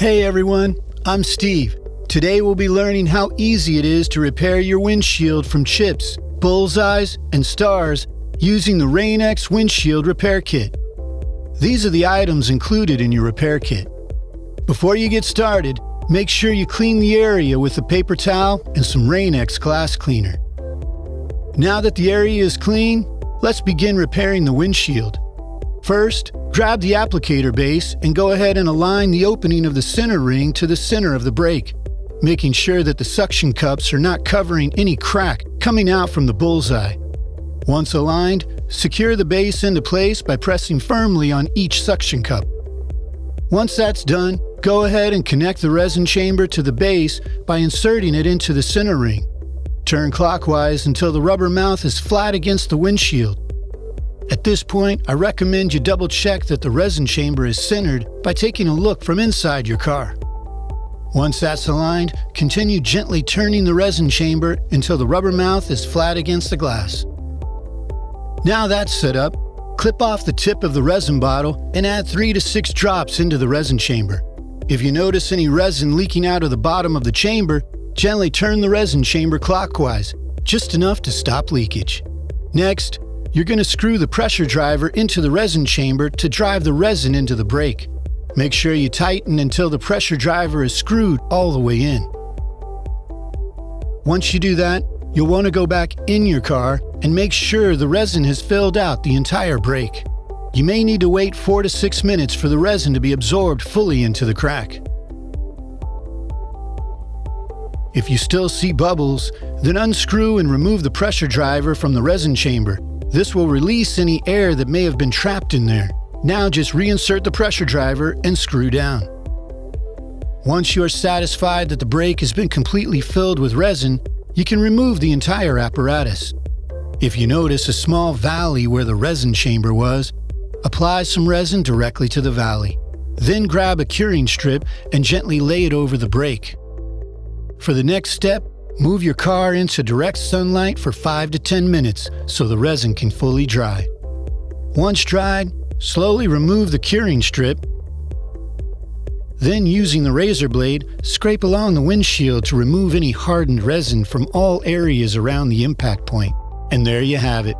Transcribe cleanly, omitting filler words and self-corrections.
Hey everyone, I'm Steve. Today we'll be learning how easy it is to repair your windshield from chips, bullseyes, and stars using the Rain-X Windshield Repair Kit. These are the items included in your repair kit. Before you get started, make sure you clean the area with a paper towel and some Rain-X glass cleaner. Now that the area is clean, let's begin repairing the windshield. First, grab the applicator base and go ahead and align the opening of the center ring to the center of the brake, making sure that the suction cups are not covering any crack coming out from the bullseye. Once aligned, secure the base into place by pressing firmly on each suction cup. Once that's done, go ahead and connect the resin chamber to the base by inserting it into the center ring. Turn clockwise until the rubber mouth is flat against the windshield. At this point, I recommend you double check that the resin chamber is centered by taking a look from inside your car. Once that's aligned, continue gently turning the resin chamber until the rubber mouth is flat against the glass. Now that's set up, clip off the tip of the resin bottle and add 3 to 6 drops into the resin chamber. If you notice any resin leaking out of the bottom of the chamber, gently turn the resin chamber clockwise, just enough to stop leakage. Next, you're going to screw the pressure driver into the resin chamber to drive the resin into the brake. Make sure you tighten until the pressure driver is screwed all the way in. Once you do that, you'll want to go back in your car and make sure the resin has filled out the entire brake. You may need to wait 4 to 6 minutes for the resin to be absorbed fully into the crack. If you still see bubbles, then unscrew and remove the pressure driver from the resin chamber. This will release any air that may have been trapped in there. Now just reinsert the pressure driver and screw down. Once you are satisfied that the brake has been completely filled with resin, you can remove the entire apparatus. If you notice a small valley where the resin chamber was, apply some resin directly to the valley. Then grab a curing strip and gently lay it over the brake. For the next step, move your car into direct sunlight for 5 to 10 minutes so the resin can fully dry. Once dried, slowly remove the curing strip. Then, using the razor blade, scrape along the windshield to remove any hardened resin from all areas around the impact point. And there you have it.